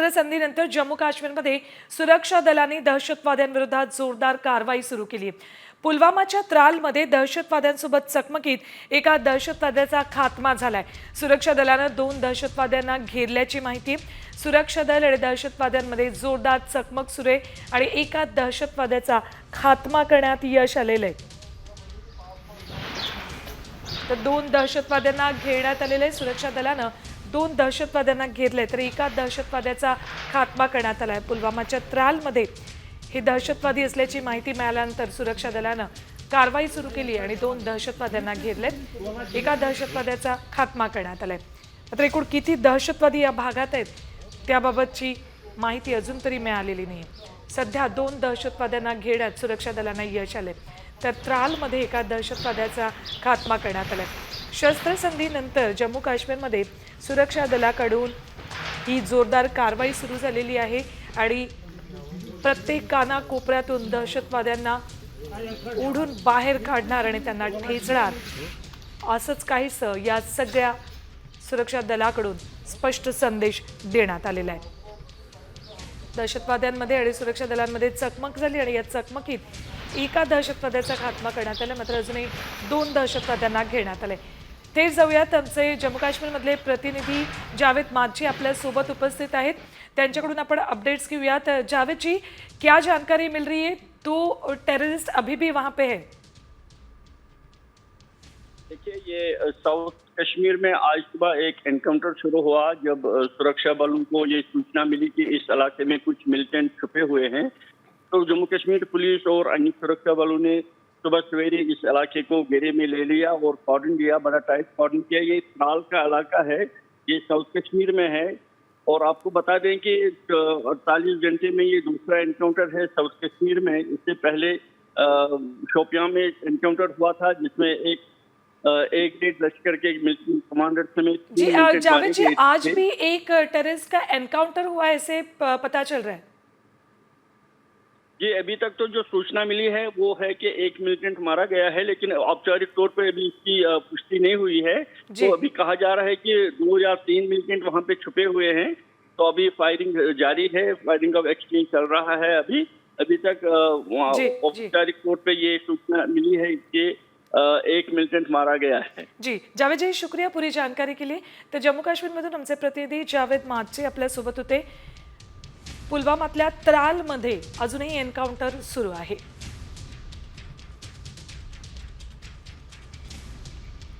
शस्त्रसंधीनंतर जम्मू काश्मीरमध्ये सुरक्षा दलांनी दहशतवाद्यांविरोधात जोरदार कारवाई सुरू केली आहे। पुलवामाच्या त्रालमध्ये दहशतवाद्यांसोबत चकमकीत एका दहशतवाद्याचा खात्मा झालाय। सुरक्षा दलानं 2 दहशतवाद्यांना घेरल्याची माहिती आहे। सुरक्षा दल आणि दहशतवाद्यांमध्ये जोरदार चकमक सुरू आहे आणि एका दहशतवाद्याचा खात्मा करण्यात यश आलेलं आहे। तर 2 दहशतवाद्यांना घेरण्यात आलेले आहे। सुरक्षा दलानं 2 दहशतवाद्यांना घेरले तर एका दहशतवाद्याचा खात्मा करण्यात आला आहे। पुलवामाच्या त्रालमध्ये हे दहशतवादी असल्याची माहिती मिळाल्यानंतर सुरक्षा दलानं कारवाई सुरू केली आणि 2 दहशतवाद्यांना घेरलेत। एका दहशतवाद्याचा खात्मा करण्यात आलाय। मात्र एकूण किती दहशतवादी या भागात आहेत त्याबाबतची माहिती अजून तरी मिळालेली नाही। सध्या 2 दहशतवाद्यांना घेरण्यात सुरक्षा दलांना यश आले तर त्रालमध्ये एका दहशतवाद्याचा खात्मा करण्यात आलाय। शस्त्रसंधीनंतर जम्मू काश्मीरमध्ये सुरक्षा दलाकडून ही जोरदार कारवाई सुरू झालेली आहे आणि प्रत्येक कानाकोपऱ्यातून दहशतवाद्यांना ओढून बाहेर काढणार आणि त्यांना ठेचणार असंच काहीसं या सगळ्या सुरक्षा दलाकडून स्पष्ट संदेश देण्यात आलेला आहे। दहशतवाद्यांमध्ये आणि सुरक्षा दलांमध्ये चकमक झाली आणि या चकमकीत एका दहशतवाद्याचा खात्मा करण्यात आला मात्र अजूनही 2 दहशतवाद्यांना घेरण्यात आले। ते जाऊयात आमचे जम्मू काश्मीरमधले प्रतिनिधी जावेद माझी आपल्या सोबत उपस्थित आहेत। त्यांच्याकडून आपण अपडेट्स घेऊयात। जावेद जी, क्या जानकारी मिल रही है? तो टेररिस्ट अभी भी वहां पे है? देखिए, ये साउथ कश्मीर में आज सुबह एक एनकाउंटर शुरू हुआ जब सुरक्षा बलों को ये सूचना मिली कि इस इलाके में कुछ मिलिटेंट छुपे हुए हैं। तो जम्मू कश्मीर पुलिस और अन्य सुरक्षा बलों ने सुबह सवेरे इस इलाके को घेरे में ले लिया और कॉर्डन दिया, बड़ा टाइट कॉर्डन किया। ये त्राल का इलाका है, ये साउथ कश्मीर में है और आपको बता दें कि 48 घंटे में ये दूसरा एनकाउंटर है साउथ कश्मीर में। इससे पहले शोपियां में एनकाउंटर हुआ था जिसमें एक डेढ़ लश्कर के मिलिट्री कमांडर समेत जी जावेद जी, आज भी एक टेररिस्ट का एनकाउंटर हुआ ऐसे पता चल रहा है। जी, अभी तक तो जो सूचना मिली है वो है कि एक मिलिटेंट मारा गया है, लेकिन औपचारिक तौर पर अभी इसकी पुष्टि नहीं हुई है। तो अभी कहा जा रहा है कि 2 या 3 मिलिटेंट वहां पे छुपे हुए हैं। तो अभी फायरिंग जारी है, फायरिंग का एक्सचेंज चल रहा है। अभी तक औपचारिक तौर पे ये सूचना मिली है कि एक मिलिटेंट मारा गया है। जी जावेद जी, शुक्रिया पूरी जानकारी के लिए। तर जम्मू काश्मीरमधून आमचे प्रतिनिधी जावेद माझी आपल्या सोबत होते। पुलवामातल्या त्रालमध्ये अजूनही एन्काउंटर सुरू आहे।